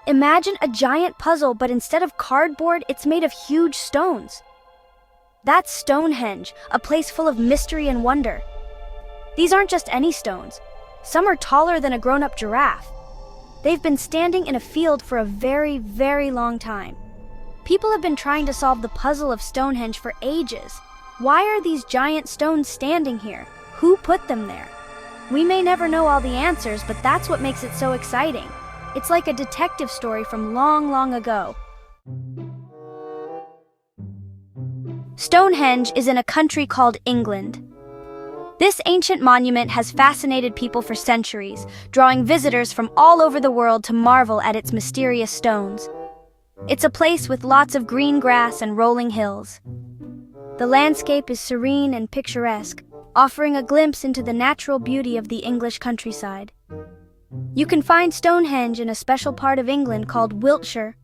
Imagine a giant puzzle, but instead of cardboard, it's made of huge stones. That's Stonehenge, a place full of mystery and wonder. These aren't just any stones. Some are taller than a grown-up giraffe. They've been standing in a field for a very, very long time. People have been trying to solve the puzzle of Stonehenge for ages. Why are these giant stones standing here? Who put them there? We may never know all the answers, but that's what makes it so exciting. It's like a detective story from long, long ago. Stonehenge is in a country called England. This ancient monument has fascinated people for centuries, drawing visitors from all over the world to marvel at its mysterious stones. It's a place with lots of green grass and rolling hills. The landscape is serene and picturesque, offering a glimpse into the natural beauty of the English countryside. You can find Stonehenge in a special part of England called Wiltshire.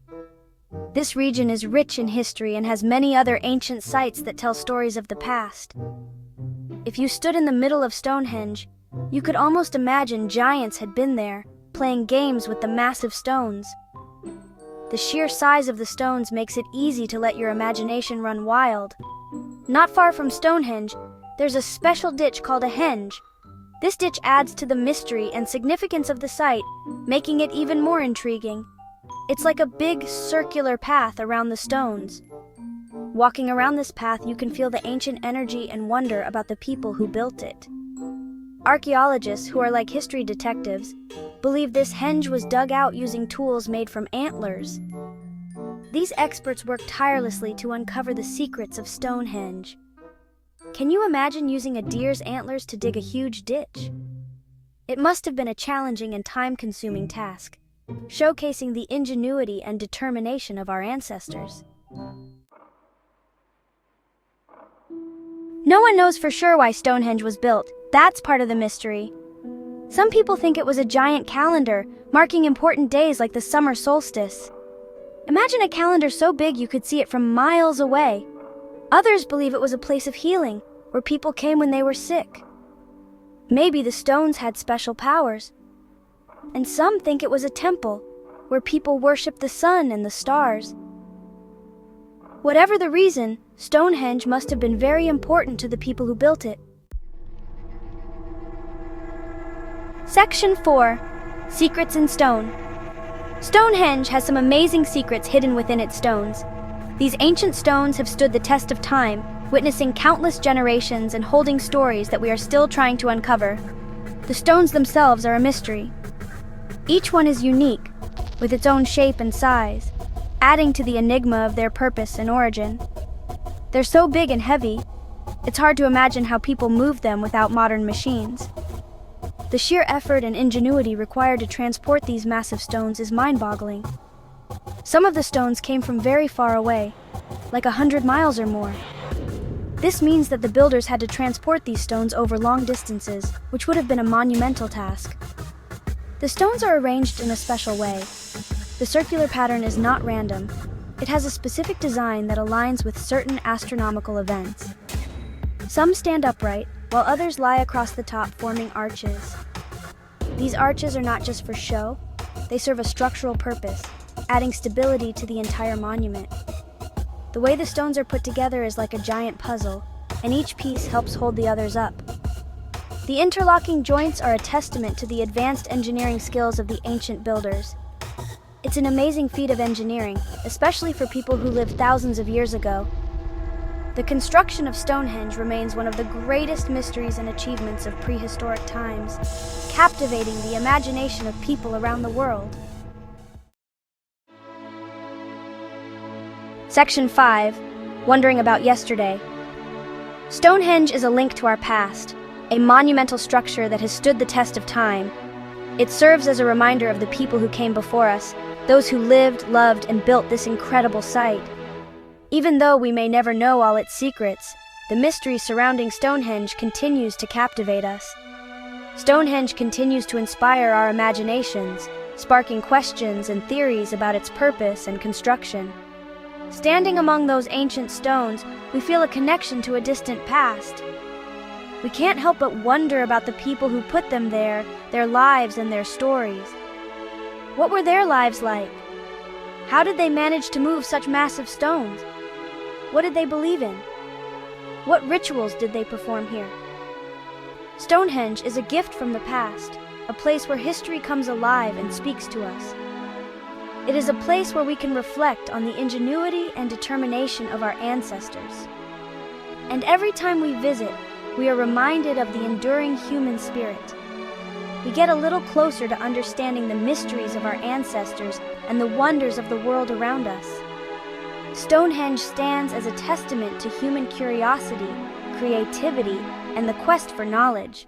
This region is rich in history and has many other ancient sites that tell stories of the past. If you stood in the middle of Stonehenge, you could almost imagine giants had been there, playing games with the massive stones. The sheer size of the stones makes it easy to let your imagination run wild. Not far from Stonehenge, there's a special ditch called a henge. This ditch adds to the mystery and significance of the site, making it even more intriguing. It's like a big circular path around the stones. Walking around this path, you can feel the ancient energy and wonder about the people who built it. Archaeologists, who are like history detectives, believe this henge was dug out using tools made from antlers. These experts work tirelessly to uncover the secrets of Stonehenge. Can you imagine using a deer's antlers to dig a huge ditch? It must have been a challenging and time-consuming task, showcasing the ingenuity and determination of our ancestors. No one knows for sure why Stonehenge was built. That's part of the mystery. Some people think it was a giant calendar, marking important days like the summer solstice. Imagine a calendar so big you could see it from miles away. Others believe it was a place of healing, where people came when they were sick. Maybe the stones had special powers. And some think it was a temple, where people worshiped the sun and the stars. Whatever the reason, Stonehenge must have been very important to the people who built it. Section 4. Secrets in Stone. Stonehenge has some amazing secrets hidden within its stones. These ancient stones have stood the test of time, witnessing countless generations and holding stories that we are still trying to uncover. The stones themselves are a mystery. Each one is unique, with its own shape and size, adding to the enigma of their purpose and origin. They're so big and heavy, it's hard to imagine how people move them without modern machines. The sheer effort and ingenuity required to transport these massive stones is mind-boggling. Some of the stones came from very far away, like 100 miles or more. This means that the builders had to transport these stones over long distances, which would have been a monumental task. The stones are arranged in a special way. The circular pattern is not random. It has a specific design that aligns with certain astronomical events. Some stand upright, while others lie across the top, forming arches. These arches are not just for show, they serve a structural purpose, adding stability to the entire monument. The way the stones are put together is like a giant puzzle, and each piece helps hold the others up. The interlocking joints are a testament to the advanced engineering skills of the ancient builders. It's an amazing feat of engineering, especially for people who lived thousands of years ago. The construction of Stonehenge remains one of the greatest mysteries and achievements of prehistoric times, captivating the imagination of people around the world. Section 5. Wondering about yesterday. Stonehenge is a link to our past, a monumental structure that has stood the test of time. It serves as a reminder of the people who came before us, those who lived, loved, and built this incredible site. Even though we may never know all its secrets, the mystery surrounding Stonehenge continues to captivate us. Stonehenge continues to inspire our imaginations, sparking questions and theories about its purpose and construction. Standing among those ancient stones, we feel a connection to a distant past. We can't help but wonder about the people who put them there, their lives and their stories. What were their lives like? How did they manage to move such massive stones? What did they believe in? What rituals did they perform here? Stonehenge is a gift from the past, a place where history comes alive and speaks to us. It is a place where we can reflect on the ingenuity and determination of our ancestors. And every time we visit, we are reminded of the enduring human spirit. We get a little closer to understanding the mysteries of our ancestors and the wonders of the world around us. Stonehenge stands as a testament to human curiosity, creativity, and the quest for knowledge.